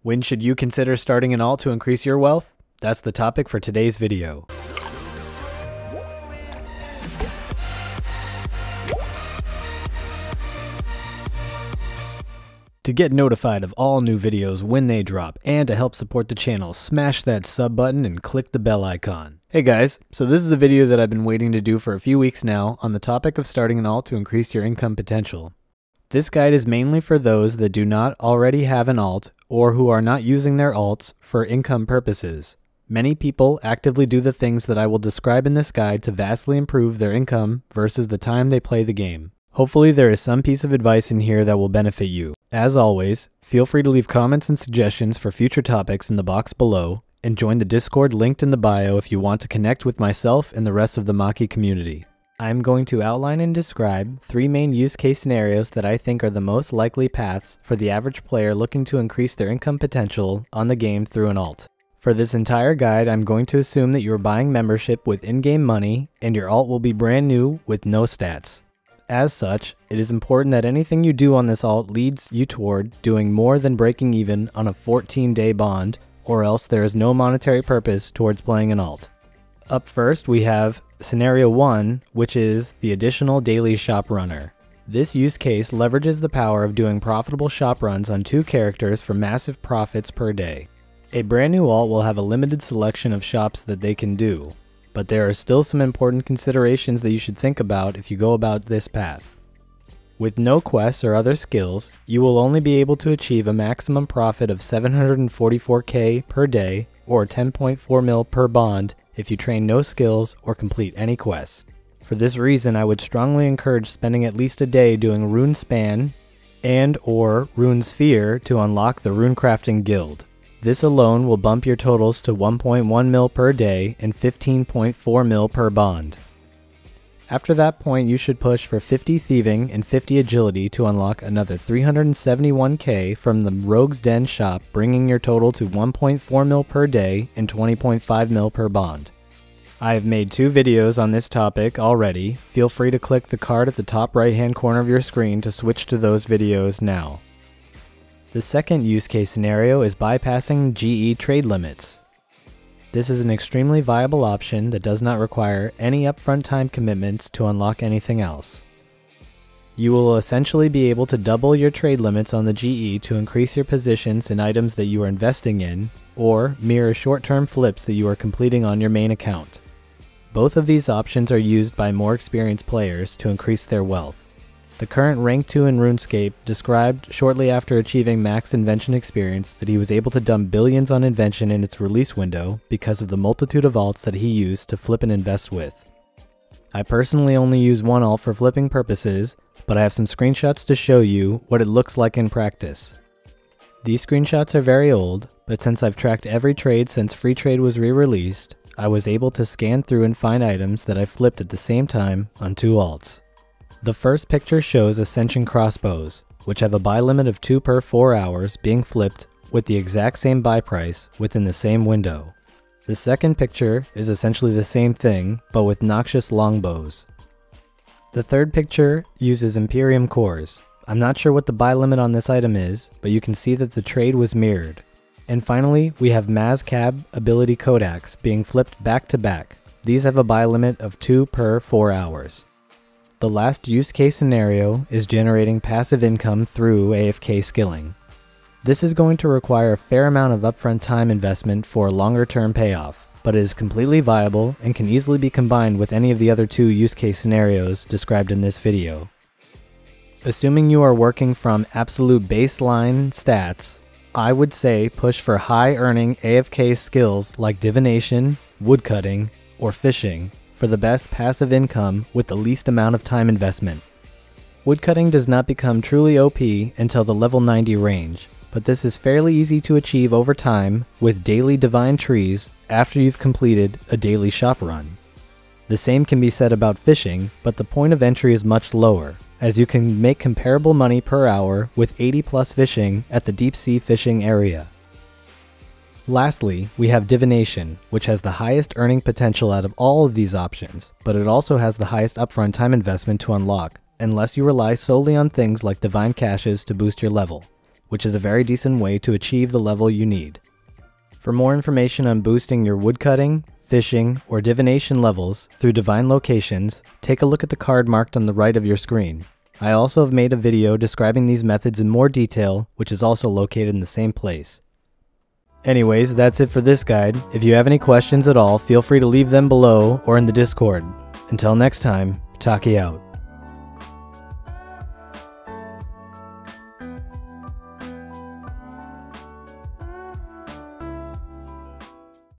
When should you consider starting an alt to increase your wealth? That's the topic for today's video. To get notified of all new videos when they drop, and to help support the channel, smash that sub button and click the bell icon. Hey guys, so this is a video that I've been waiting to do for a few weeks now on the topic of starting an alt to increase your income potential. This guide is mainly for those that do not already have an alt or who are not using their alts for income purposes. Many people actively do the things that I will describe in this guide to vastly improve their income versus the time they play the game. Hopefully there is some piece of advice in here that will benefit you. As always, feel free to leave comments and suggestions for future topics in the box below, and join the Discord linked in the bio if you want to connect with myself and the rest of the Maki community. I'm going to outline and describe 3 main use case scenarios that I think are the most likely paths for the average player looking to increase their income potential on the game through an alt. For this entire guide, I'm going to assume that you're buying membership with in-game money and your alt will be brand new with no stats. As such, it is important that anything you do on this alt leads you toward doing more than breaking even on a 14-day bond, or else there is no monetary purpose towards playing an alt. Up first, we have Scenario 1, which is the additional daily shop runner. This use case leverages the power of doing profitable shop runs on 2 characters for massive profits per day. A brand new alt will have a limited selection of shops that they can do, but there are still some important considerations that you should think about if you go about this path. With no quests or other skills, you will only be able to achieve a maximum profit of 744k per day or 10.4 mil per bond if you train no skills or complete any quests. For this reason, I would strongly encourage spending at least a day doing Rune Span and or Rune Sphere to unlock the Rune Crafting Guild. This alone will bump your totals to 1.1 mil per day and 15.4 mil per bond. After that point, you should push for 50 thieving and 50 agility to unlock another 371k from the Rogue's Den shop, bringing your total to 1.4 mil per day and 20.5 mil per bond. I have made 2 videos on this topic already. Feel free to click the card at the top right hand corner of your screen to switch to those videos now. The second use case scenario is bypassing GE trade limits. This is an extremely viable option that does not require any upfront time commitments to unlock anything else. You will essentially be able to double your trade limits on the GE to increase your positions in items that you are investing in, or mirror short-term flips that you are completing on your main account. Both of these options are used by more experienced players to increase their wealth. The current rank 2 in RuneScape described shortly after achieving max invention experience that he was able to dump billions on invention in its release window because of the multitude of alts that he used to flip and invest with. I personally only use one alt for flipping purposes, but I have some screenshots to show you what it looks like in practice. These screenshots are very old, but since I've tracked every trade since free trade was re-released, I was able to scan through and find items that I flipped at the same time on 2 alts. The first picture shows Ascension crossbows, which have a buy limit of 2 per 4 hours being flipped with the exact same buy price within the same window. The second picture is essentially the same thing, but with noxious longbows. The third picture uses Imperium cores. I'm not sure what the buy limit on this item is, but you can see that the trade was mirrored. And finally, we have Mazcab ability Kodaks being flipped back to back. These have a buy limit of 2 per 4 hours. The last use case scenario is generating passive income through AFK skilling. This is going to require a fair amount of upfront time investment for a longer term payoff, but it is completely viable and can easily be combined with any of the other 2 use case scenarios described in this video. Assuming you are working from absolute baseline stats, I would say push for high earning AFK skills like divination, woodcutting, or fishing for the best passive income with the least amount of time investment. Woodcutting does not become truly OP until the level 90 range, but this is fairly easy to achieve over time with daily divine trees after you've completed a daily shop run. The same can be said about fishing, but the point of entry is much lower, as you can make comparable money per hour with 80 plus fishing at the deep sea fishing area. Lastly, we have divination, which has the highest earning potential out of all of these options, but it also has the highest upfront time investment to unlock, unless you rely solely on things like divine caches to boost your level. which is a very decent way to achieve the level you need. For more information on boosting your woodcutting, fishing, or divination levels through divine locations, take a look at the card marked on the right of your screen. I also have made a video describing these methods in more detail, which is also located in the same place. Anyways, that's it for this guide. If you have any questions at all, feel free to leave them below or in the Discord. Until next time, Taki out.